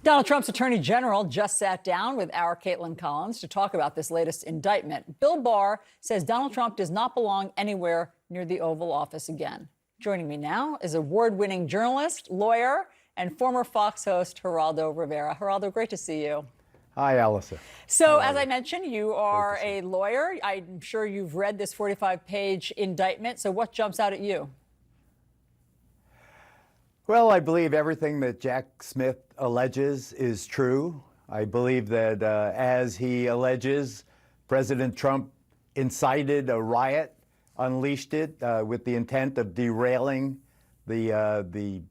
Donald Trump's attorney general just sat down with our Caitlin Collins to talk about this latest indictment. Bill Barr says Donald Trump does not belong anywhere near the Oval Office again. Joining me now is award-winning journalist, lawyer, and former Fox host Geraldo Rivera. Geraldo, great to see you. Hi, Alisyn. So, as I mentioned, you are a lawyer. I'm sure you've read this 45-page indictment. So what jumps out at you? Well, I believe everything that Jack Smith alleges is true. I believe that, as he alleges, President Trump incited a riot, unleashed it with the intent of derailing the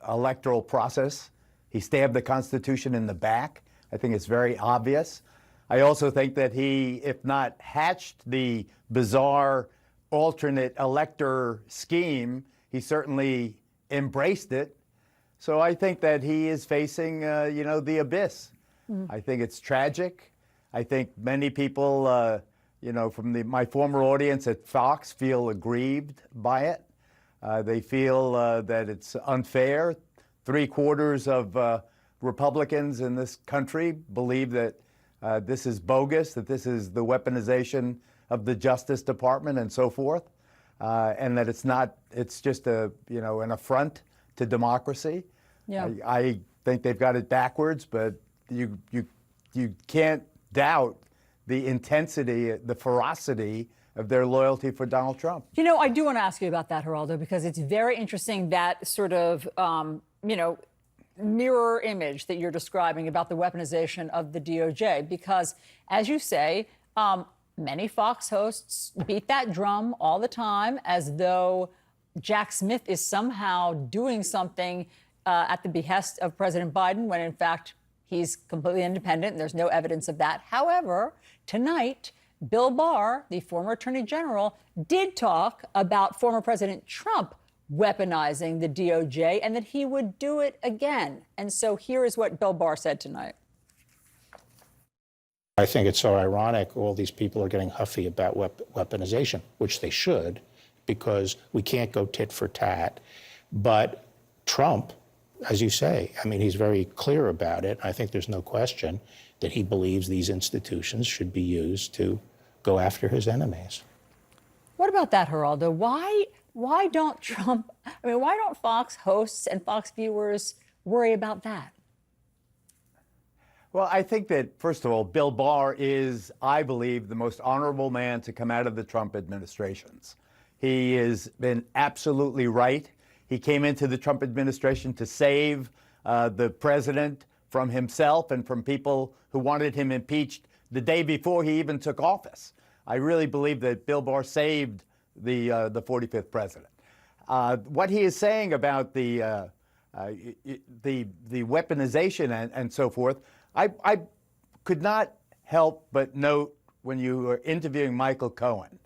electoral process. He stabbed the Constitution in the back. I think it's very obvious. I also think that he, if not hatched the bizarre alternate elector scheme, he certainly embraced it. So I think that he is facing, the abyss. I think it's tragic. I think many people, from my former audience at Fox feel aggrieved by it. They feel that it's unfair. 3/4 of Republicans in this country believe that this is bogus, that this is the weaponization of the Justice Department and so forth, and that it's just an affront to democracy. Yeah. I think they've got it backwards, but you can't doubt the intensity, the ferocity of their loyalty for Donald Trump. You know, I do want to ask you about that, Geraldo, because it's very interesting, that sort of, mirror image that you're describing about the weaponization of the DOJ, because, as you say, many Fox hosts beat that drum all the time as though Jack Smith is somehow doing something at the behest of President Biden, when in fact he's completely independent and there's no evidence of that. However, tonight, Bill Barr, the former attorney general, did talk about former President Trump weaponizing the DOJ and that he would do it again. And so here is what Bill Barr said tonight. I think it's so ironic all these people are getting huffy about weaponization, which they should, because we can't go tit for tat. But Trump, as you say, I mean, he's very clear about it. I think there's no question that he believes these institutions should be used to go after his enemies. What about that, Geraldo? Why don't Fox hosts and Fox viewers worry about that? Well, I think that, first of all, Bill Barr is, I believe, the most honorable man to come out of the Trump administrations. He has been absolutely right. He came into the Trump administration to save the president from himself and from people who wanted him impeached the day before he even took office. I really believe that Bill Barr saved the 45th president. What he is saying about the weaponization and so forth, I could not help but note when you were interviewing Michael Cohen,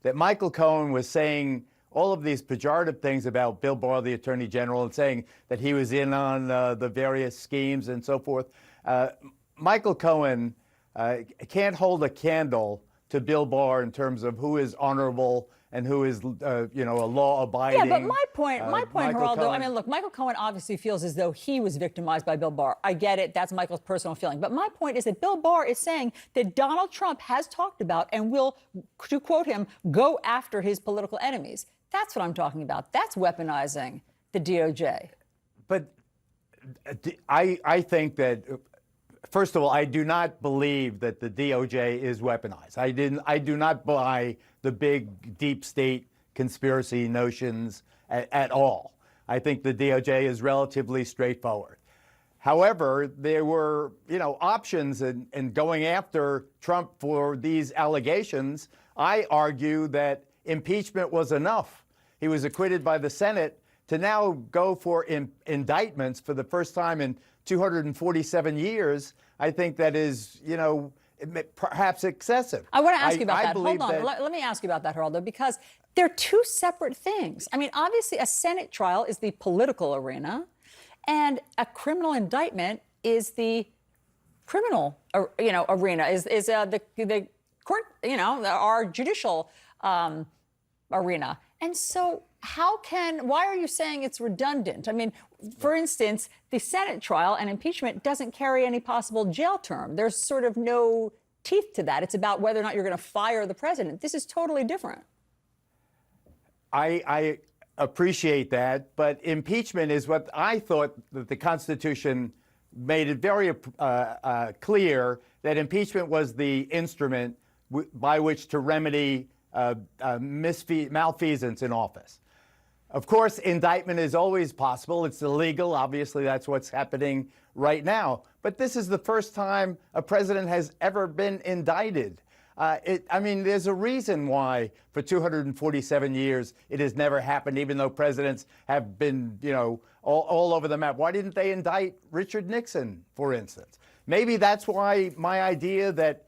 that Michael Cohen was saying all of these pejorative things about Bill Barr, the Attorney General, and saying that he was in on the various schemes and so forth. Michael Cohen can't hold a candle to Bill Barr in terms of who is honorable and who is, a law-abiding. Yeah, but my point, Geraldo, Cohen. I mean, look, Michael Cohen obviously feels as though he was victimized by Bill Barr. I get it. That's Michael's personal feeling. But my point is that Bill Barr is saying that Donald Trump has talked about and will, to quote him, go after his political enemies. That's what I'm talking about. That's weaponizing the DOJ. But I think that, first of all, I do not believe that the DOJ is weaponized. I do not buy the big deep state conspiracy notions at all. I think the DOJ is relatively straightforward. However, there were, options in going after Trump for these allegations. I argue that impeachment was enough. He was acquitted by the Senate. To now go for indictments for the first time in 247 years, I think that is, perhaps excessive. I want to ask you about that. Hold on. Let me ask you about that, Geraldo, because they're two separate things. I mean, obviously, a Senate trial is the political arena, and a criminal indictment is the criminal, arena, is the court, our judicial arena. And so Why are you saying it's redundant? I mean, for instance, the Senate trial and impeachment doesn't carry any possible jail term. There's sort of no teeth to that. It's about whether or not you're going to fire the president. This is totally different. I appreciate that, but impeachment is what I thought that the Constitution made it very clear that impeachment was the instrument by which to remedy malfeasance in office. Of course, indictment is always possible. It's illegal. Obviously, that's what's happening right now. But this is the first time a president has ever been indicted. I mean, there's a reason why for 247 years it has never happened, even though presidents have been, all over the map. Why didn't they indict Richard Nixon, for instance? Maybe that's why my idea that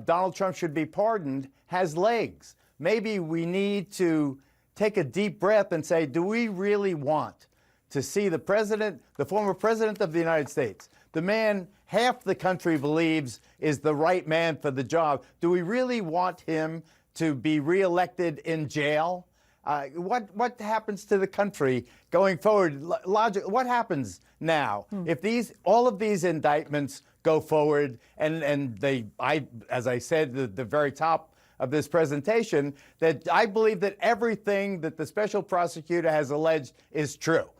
Donald Trump should be pardoned has legs. Maybe we need to take a deep breath and say, do we really want to see the president, the former president of the United States, the man half the country believes is the right man for the job, do we really want him to be reelected in jail? What happens to the country going forward? What happens now if all of these indictments go forward and as I said at the very top of this presentation, that I believe that everything that the special prosecutor has alleged is true.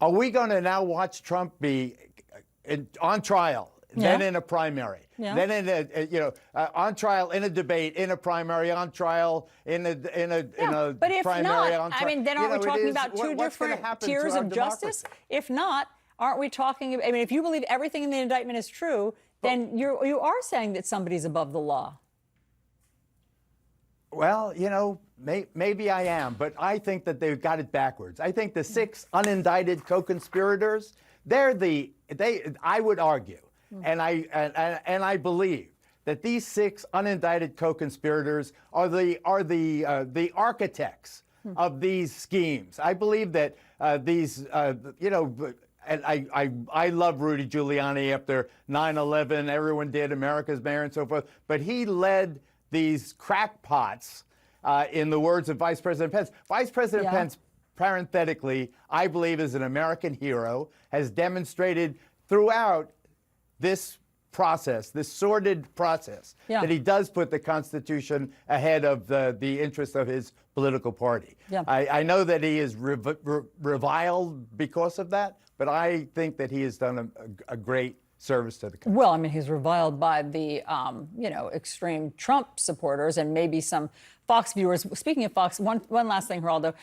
Are we going to now watch Trump be on trial, then in a primary, then in on trial in a debate, in a primary, on trial in a but if primary, not, on trial? I mean, then aren't we talking about two different tiers of justice? If not, aren't we talking? I mean, if you believe everything in the indictment is true, then you are saying that somebody's above the law. Well, maybe I am, but I think that they've got it backwards. I think the 6 unindicted co-conspirators, I would argue, and I believe that these 6 unindicted co-conspirators are the architects of these schemes. I believe that and I love Rudy Giuliani after 9/11. Everyone did, America's mayor and so forth. But he led these crackpots, in the words of Vice President Pence. Vice President Pence, parenthetically, I believe is an American hero, has demonstrated throughout this process, this sordid process, that he does put the Constitution ahead of the interests of his political party. I know that he is reviled because of that, but I think that he has done a great service to the country. Well, I mean, he's reviled by the, extreme Trump supporters and maybe some Fox viewers. Speaking of Fox, one last thing, Geraldo.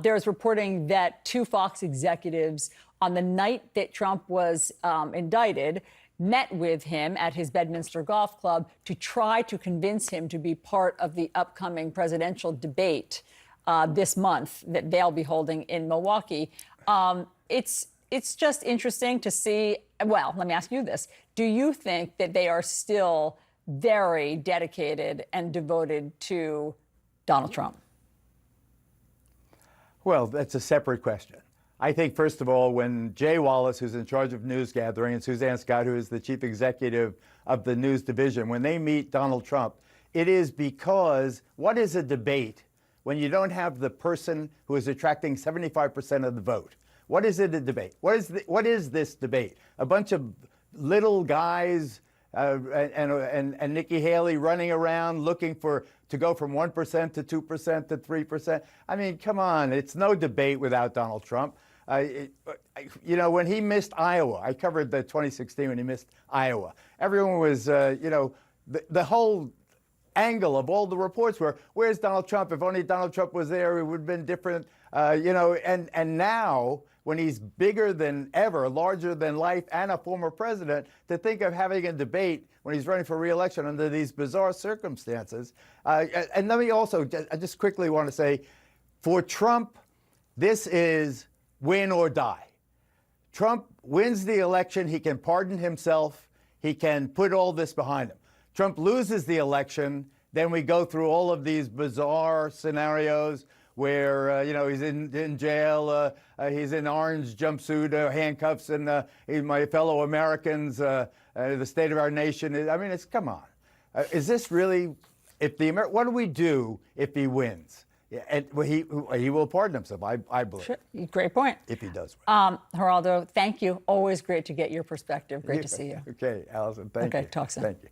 There's reporting that 2 Fox executives on the night that Trump was indicted met with him at his Bedminster Golf Club to try to convince him to be part of the upcoming presidential debate this month that they'll be holding in Milwaukee. It's just interesting to see. Well, let me ask you this. Do you think that they are still very dedicated and devoted to Donald Trump? Well, that's a separate question. I think, first of all, when Jay Wallace, who's in charge of news gathering, and Suzanne Scott, who is the chief executive of the news division, when they meet Donald Trump, it is because what is a debate when you don't have the person who is attracting 75% of the vote? What is it a debate? What is this debate? A bunch of little guys and Nikki Haley running around looking to go from 1% to 2% to 3%. I mean, come on, it's no debate without Donald Trump. When he missed Iowa, I covered the 2016 when he missed Iowa. Everyone was, the whole angle of all the reports were, where's Donald Trump? If only Donald Trump was there, it would have been different. And now, when he's bigger than ever, larger than life, and a former president, to think of having a debate when he's running for re-election under these bizarre circumstances. And let me also, I just quickly want to say, for Trump, this is win or die. Trump wins the election, he can pardon himself, he can put all this behind him. Trump loses the election, then we go through all of these bizarre scenarios where he's in jail, he's in orange jumpsuit, handcuffs, and my fellow Americans, the state of our nation. I mean, come on. Is this really? What do we do if he wins? Yeah, and well, he will pardon himself, I believe, Sure. Great point. if he does. Geraldo, thank you. Always great to get your perspective. Great to see you. Okay, Alisyn, thank you. Okay, talk soon. Thank you.